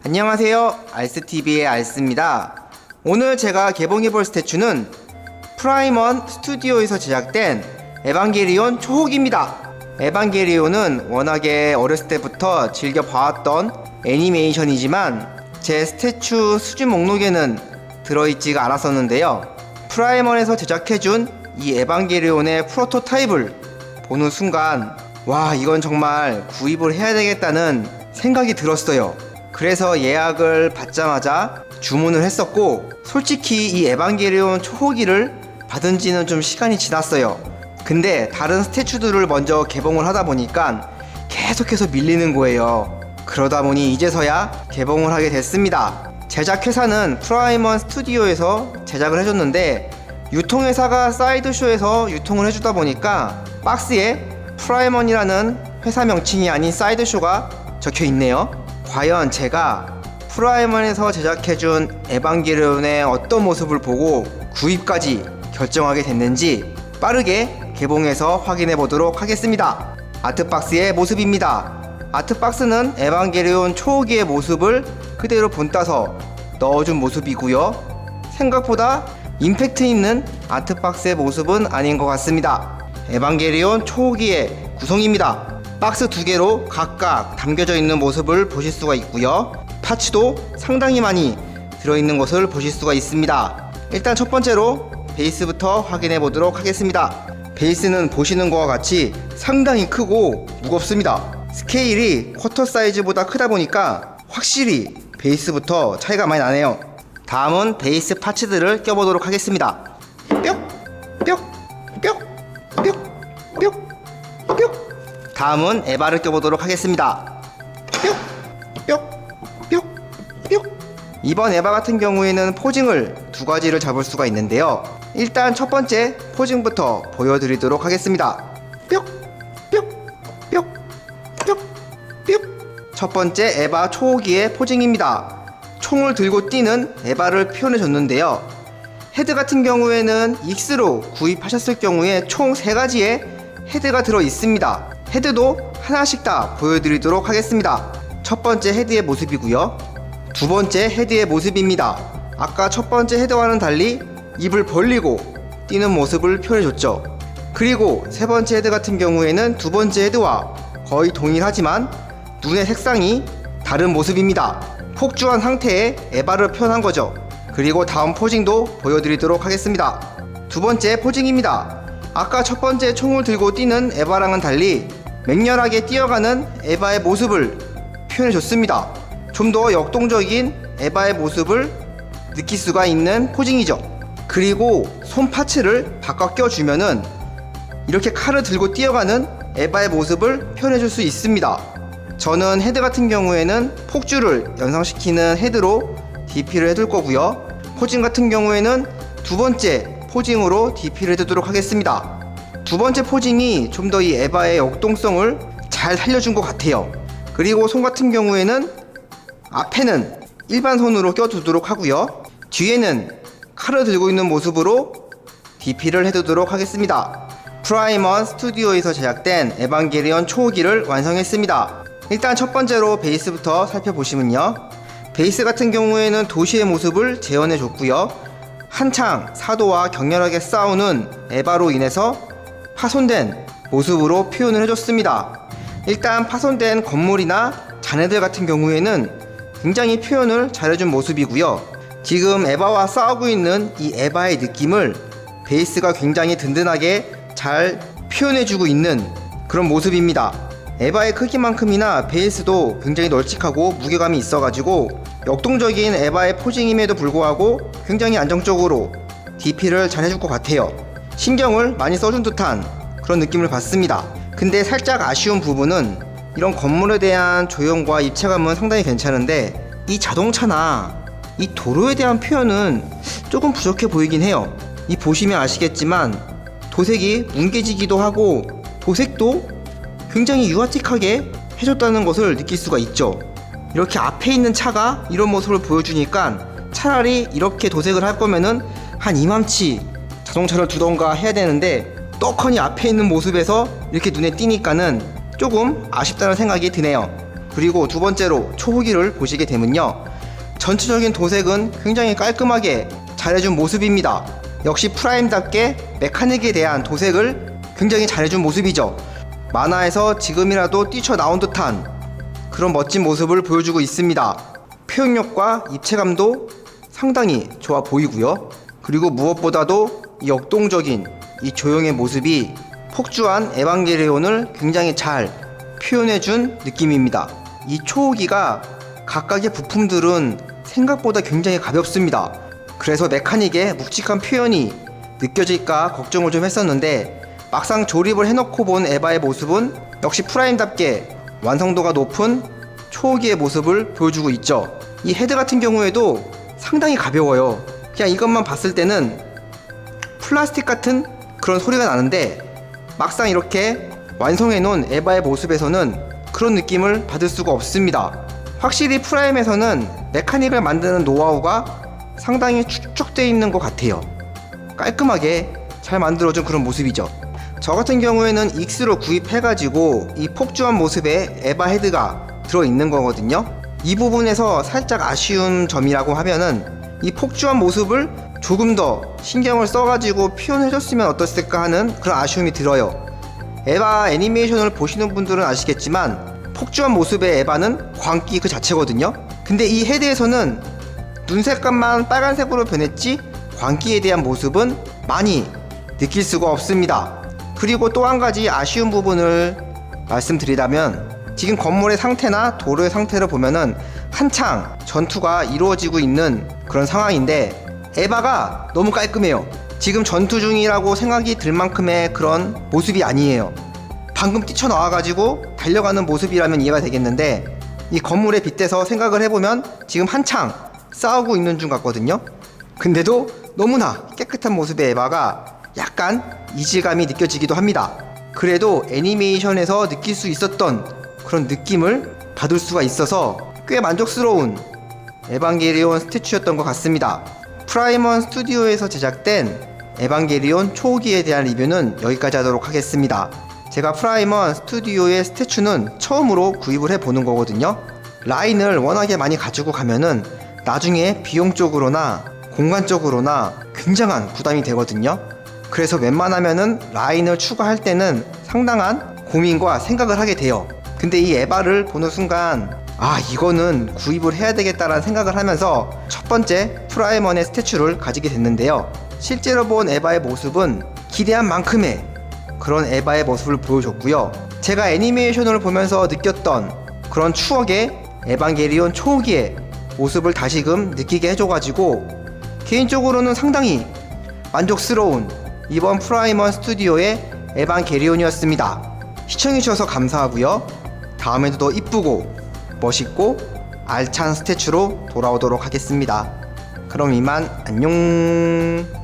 안녕하세요, 알스TV의 알스입니다. 오늘 제가 개봉해볼 스태츄는 프라이먼 스튜디오에서 제작된 에반게리온 초호기입니다. 에반게리온은 워낙에 어렸을 때부터 즐겨 봐왔던 애니메이션이지만 제 스태츄 수준 목록에는 들어있지가 않았었는데요. 프라이먼에서 제작해준 이 에반게리온의 프로토타입을 보는 순간 와, 이건 정말 구입을 해야 되겠다는 생각이 들었어요. 그래서 예약을 받자마자 주문을 했었고, 솔직히 이 에반게리온 초호기를 받은 지는 좀 시간이 지났어요. 근데 다른 스태츄들을 먼저 개봉을 하다 보니까 계속해서 밀리는 거예요. 그러다 보니 이제서야 개봉을 하게 됐습니다. 제작 회사는 프라이먼 스튜디오에서 제작을 해줬는데, 유통회사가 사이드쇼에서 유통을 해주다 보니까 박스에 프라이먼이라는 회사 명칭이 아닌 사이드쇼가 적혀 있네요. 과연 제가 프라이먼에서 제작해준 에반게리온의 어떤 모습을 보고 구입까지 결정하게 됐는지 빠르게 개봉해서 확인해 보도록 하겠습니다. 아트박스의 모습입니다. 아트박스는 에반게리온 초호기의 모습을 그대로 본따서 넣어준 모습이고요. 생각보다 임팩트 있는 아트박스의 모습은 아닌 것 같습니다. 에반게리온 초호기의 구성입니다. 박스 두 개로 각각 담겨져 있는 모습을 보실 수가 있고요. 파츠도 상당히 많이 들어있는 것을 보실 수가 있습니다. 일단 첫 번째로 베이스부터 확인해 보도록 하겠습니다. 베이스는 보시는 것과 같이 상당히 크고 무겁습니다. 스케일이 쿼터 사이즈보다 크다 보니까 확실히 베이스부터 차이가 많이 나네요. 다음은 베이스 파츠들을 껴보도록 하겠습니다. 다음은 에바를 껴보도록 하겠습니다. 이번 에바 같은 경우에는 포징을 두 가지를 잡을 수가 있는데요. 일단 첫 번째 포징부터 보여드리도록 하겠습니다. 첫 번째 에바 초호기의 포징입니다. 총을 들고 뛰는 에바를 표현해줬는데요. 헤드 같은 경우에는 익스로 구입하셨을 경우에 총 3가지의 헤드가 들어있습니다. 헤드도 하나씩 다 보여드리도록 하겠습니다. 첫 번째 헤드의 모습이고요. 두 번째 헤드의 모습입니다. 아까 첫 번째 헤드와는 달리 입을 벌리고 뛰는 모습을 표현해줬죠. 그리고 세 번째 헤드 같은 경우에는 두 번째 헤드와 거의 동일하지만 눈의 색상이 다른 모습입니다. 폭주한 상태의 에바를 표현한 거죠. 그리고 다음 포징도 보여드리도록 하겠습니다. 두 번째 포징입니다. 아까 첫 번째 총을 들고 뛰는 에바랑은 달리 맹렬하게 뛰어가는 에바의 모습을 표현해줬습니다. 좀 더 역동적인 에바의 모습을 느낄 수가 있는 포징이죠. 그리고 손 파츠를 바꿔 껴주면은 이렇게 칼을 들고 뛰어가는 에바의 모습을 표현해줄 수 있습니다. 저는 헤드 같은 경우에는 폭주를 연상시키는 헤드로 DP를 해둘 거고요. 포징 같은 경우에는 두 번째 포징으로 DP를 해두도록 하겠습니다. 두 번째 포징이 좀 더 이 에바의 역동성을 잘 살려준 것 같아요. 그리고 손 같은 경우에는 앞에는 일반 손으로 껴두도록 하고요. 뒤에는 칼을 들고 있는 모습으로 DP를 해두도록 하겠습니다. 프라이먼 스튜디오에서 제작된 에반게리온 초호기를 완성했습니다. 일단 첫 번째로 베이스부터 살펴보시면요. 베이스 같은 경우에는 도시의 모습을 재현해줬고요. 한창 사도와 격렬하게 싸우는 에바로 인해서 파손된 모습으로 표현을 해줬습니다. 일단 파손된 건물이나 자네들 같은 경우에는 굉장히 표현을 잘해준 모습이고요. 지금 에바와 싸우고 있는 이 에바의 느낌을 베이스가 굉장히 든든하게 잘 표현해주고 있는 그런 모습입니다. 에바의 크기만큼이나 베이스도 굉장히 널찍하고 무게감이 있어가지고 역동적인 에바의 포징임에도 불구하고 굉장히 안정적으로 DP를 잘 해줄 것 같아요. 신경을 많이 써준 듯한 그런 느낌을 받습니다. 근데 살짝 아쉬운 부분은 이런 건물에 대한 조형과 입체감은 상당히 괜찮은데 이 자동차나 이 도로에 대한 표현은 조금 부족해 보이긴 해요. 이 보시면 아시겠지만 도색이 뭉개지기도 하고 도색도 굉장히 유아틱하게 해줬다는 것을 느낄 수가 있죠. 이렇게 앞에 있는 차가 이런 모습을 보여주니까 차라리 이렇게 도색을 할 거면은 한 이맘치 자동차를 두던가 해야 되는데 떡하니 앞에 있는 모습에서 이렇게 눈에 띄니까는 조금 아쉽다는 생각이 드네요. 그리고 두 번째로 초호기를 보시게 되면요, 전체적인 도색은 굉장히 깔끔하게 잘해준 모습입니다. 역시 프라임답게 메카닉에 대한 도색을 굉장히 잘해준 모습이죠. 만화에서 지금이라도 뛰쳐나온 듯한 그런 멋진 모습을 보여주고 있습니다. 표현력과 입체감도 상당히 좋아 보이고요. 그리고 무엇보다도 이 역동적인 이 조형의 모습이 폭주한 에반게리온을 굉장히 잘 표현해준 느낌입니다. 이 초호기가 각각의 부품들은 생각보다 굉장히 가볍습니다. 그래서 메카닉의 묵직한 표현이 느껴질까 걱정을 좀 했었는데, 막상 조립을 해놓고 본 에바의 모습은 역시 프라임답게 완성도가 높은 초호기의 모습을 보여주고 있죠. 이 헤드 같은 경우에도 상당히 가벼워요. 그냥 이것만 봤을 때는 플라스틱 같은 그런 소리가 나는데, 막상 이렇게 완성해 놓은 에바의 모습에서는 그런 느낌을 받을 수가 없습니다. 확실히 프라임에서는 메카닉을 만드는 노하우가 상당히 축적되어 있는 것 같아요. 깔끔하게 잘 만들어준 그런 모습이죠. 저 같은 경우에는 익스로 구입해가지고 이 폭주한 모습에 에바 헤드가 들어있는 거거든요. 이 부분에서 살짝 아쉬운 점이라고 하면은, 이 폭주한 모습을 조금 더 신경을 써가지고 표현해줬으면 어땠을까 하는 그런 아쉬움이 들어요. 에바 애니메이션을 보시는 분들은 아시겠지만 폭주한 모습의 에바는 광기 그 자체거든요. 근데 이 헤드에서는 눈 색감만 빨간색으로 변했지 광기에 대한 모습은 많이 느낄 수가 없습니다. 그리고 또 한 가지 아쉬운 부분을 말씀드리자면, 지금 건물의 상태나 도로의 상태를 보면은 한창 전투가 이루어지고 있는 그런 상황인데, 에바가 너무 깔끔해요. 지금 전투 중이라고 생각이 들 만큼의 그런 모습이 아니에요. 방금 뛰쳐나와가지고 달려가는 모습이라면 이해가 되겠는데, 이 건물에 빗대서 생각을 해보면 지금 한창 싸우고 있는 중 같거든요. 근데도 너무나 깨끗한 모습의 에바가 약간 이질감이 느껴지기도 합니다. 그래도 애니메이션에서 느낄 수 있었던 그런 느낌을 받을 수가 있어서 꽤 만족스러운 에반게리온 스태츄였던 것 같습니다. 프라이먼 스튜디오에서 제작된 에반게리온 초호기에 대한 리뷰는 여기까지 하도록 하겠습니다. 제가 프라이먼 스튜디오의 스태츄는 처음으로 구입을 해보는 거거든요. 라인을 워낙에 많이 가지고 가면은 나중에 비용적으로나 공간적으로나 굉장한 부담이 되거든요. 그래서 웬만하면은 라인을 추가할 때는 상당한 고민과 생각을 하게 돼요. 근데 이 에바를 보는 순간, 이거는 구입을 해야 되겠다라는 생각을 하면서 첫 번째 프라이먼의 스태츄를 가지게 됐는데요. 실제로 본 에바의 모습은 기대한 만큼의 그런 에바의 모습을 보여줬고요. 제가 애니메이션을 보면서 느꼈던 그런 추억의 에반게리온 초호기의 모습을 다시금 느끼게 해줘가지고 개인적으로는 상당히 만족스러운 이번 프라이먼 스튜디오의 에반게리온이었습니다. 시청해주셔서 감사하고요. 다음에도 더 이쁘고 멋있고 알찬 스태츄로 돌아오도록 하겠습니다. 그럼 이만 안녕.